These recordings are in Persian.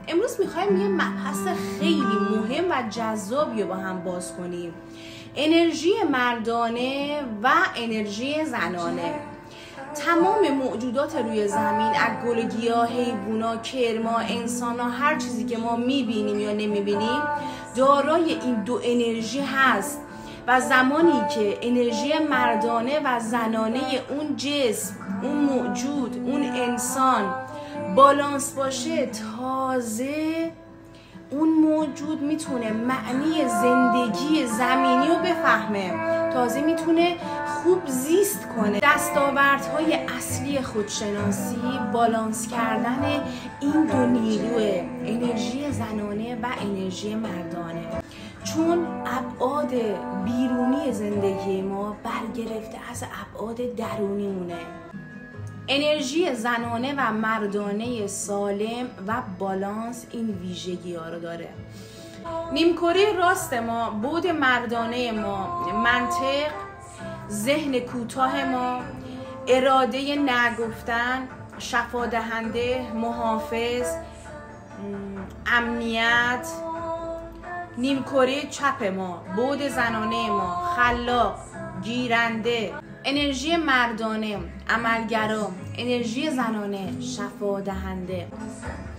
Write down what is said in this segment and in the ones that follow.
امروز میخوایم یه مبحث خیلی مهم و جذابی رو با هم باز کنیم. انرژی مردانه و انرژی زنانه. تمام موجودات روی زمین، از گل و گیاه، حیوونا، کرما، انسانا، هر چیزی که ما میبینیم یا نمیبینیم دارای این دو انرژی هست و زمانی که انرژی مردانه و زنانه اون جسم، اون موجود، اون انسان بالانس باشه، تازه اون موجود میتونه معنی زندگی زمینی رو بفهمه، تازه میتونه خوب زیست کنه. دستاوردهای اصلی خودشناسی بالانس کردن این دو نیروی انرژی زنانه و انرژی مردانه، چون ابعاد بیرونی زندگی ما برگرفته از ابعاد درونیمونه. انرژی زنانه و مردانه سالم و بالانس این ویژگی ها رو داره. نیمکره راست ما، بعد مردانه ما، منطق، ذهن کوتاه ما، اراده نگفتن، شفادهنده، محافظ، امنیت. نیمکره چپ ما، بعد زنانه ما، خلاق، گیرنده. انرژی مردانه عملگرا، انرژی زنانه شفادهنده.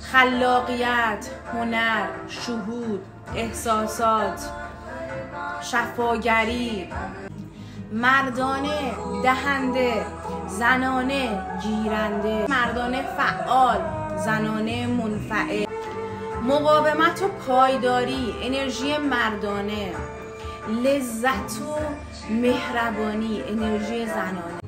خلاقیت، هنر، شهود، احساسات، شفاگری. مردانه دهنده، زنانه گیرنده. مردانه فعال، زنانه منفعل. مقاومت و پایداری، انرژی مردانه. لذت و مهربانی، انرژی زنانه.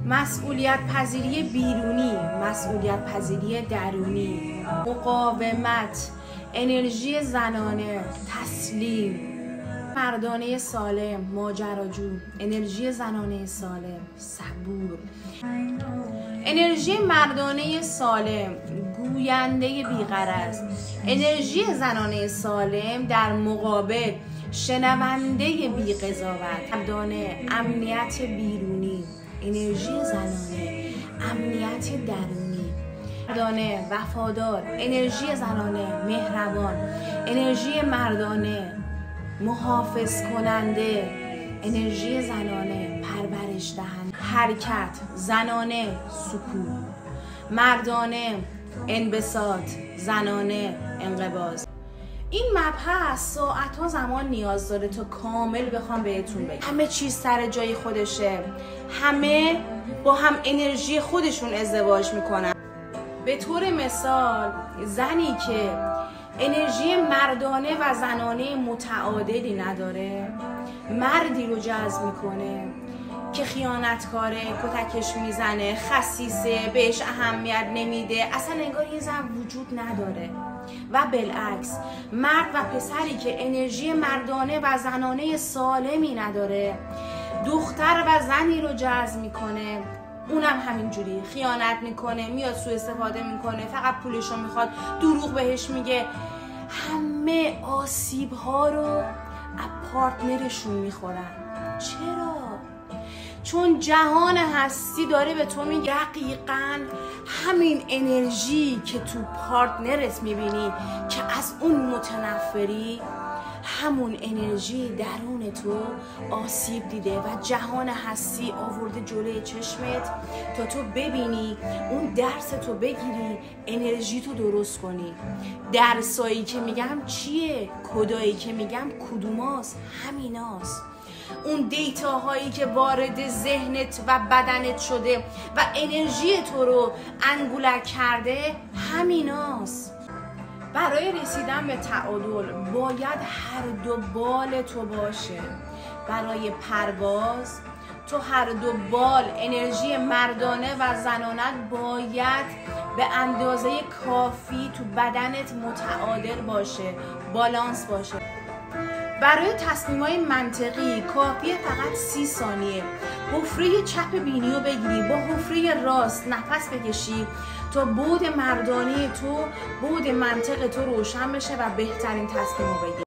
مسئولیت پذیری بیرونی، مسئولیت پذیری درونی. مقاومت، انرژی زنانه. تسلیم. مردانه سالم، ماجراجو، انرژی زنانه سالم. صبور. انرژی مردانه سالم، گوینده بی‌غرض. انرژی زنانه سالم در مقابل شنونده بی قضاوت. مردانه امنیت بیرونی، انرژی زنانه امنیت درونی. مردانه وفادار، انرژی زنانه مهربان. انرژی مردانه محافظ کننده، انرژی زنانه پرورش دهنده. حرکت، زنانه سکون. مردانه انبساط، زنانه انقباض. این مبحث ساعت‌ها زمان نیاز داره تا کامل بخوام بهتون بگم. همه چیز سر جای خودشه، همه با هم انرژی خودشون ازدواج میکنن. به طور مثال زنی که انرژی مردانه و زنانه متعادلی نداره، مردی رو جذب میکنه که خیانتکاره، کتکش میزنه، خسیسه، بهش اهمیت نمیده، اصلا انگار یه زن وجود نداره. و بالعکس مرد و پسری که انرژی مردانه و زنانه سالمی نداره، دختر و زنی رو جذب میکنه، اونم همینجوری خیانت میکنه، میاد سوء استفاده میکنه، فقط پولش رو میخواد، دروغ بهش میگه. همه آسیب ها رو از پارتنرشون میخورن. چرا؟ چون جهان هستی داره به تو میگه دقیقاً همین انرژی که تو پارتنرت میبینی که از اون متنفری، همون انرژی درون تو آسیب دیده و جهان هستی آورده جلوی چشمت تا تو ببینی، اون درس تو بگیری، انرژی تو درست کنی. درسایی که میگم چیه؟ کدایی که میگم کدوماست؟ همیناست. اون دیتاهایی که وارد ذهنت و بدنت شده و انرژی تو رو انگولک کرده همیناست. برای رسیدن به تعادل باید هر دو بال تو باشه. برای پرواز تو هر دو بال انرژی مردانه و زنانت باید به اندازه کافی تو بدنت متعادل باشه، بالانس باشه. برای تصمیم‌های منطقی کافیه فقط 30 ثانیه حفره چپ بینی رو بگیری، با حفره راست نفس بکشی تا بعد مردانه تو، بعد منطق تو روشن بشه و بهترین تصمیم رو بگیری.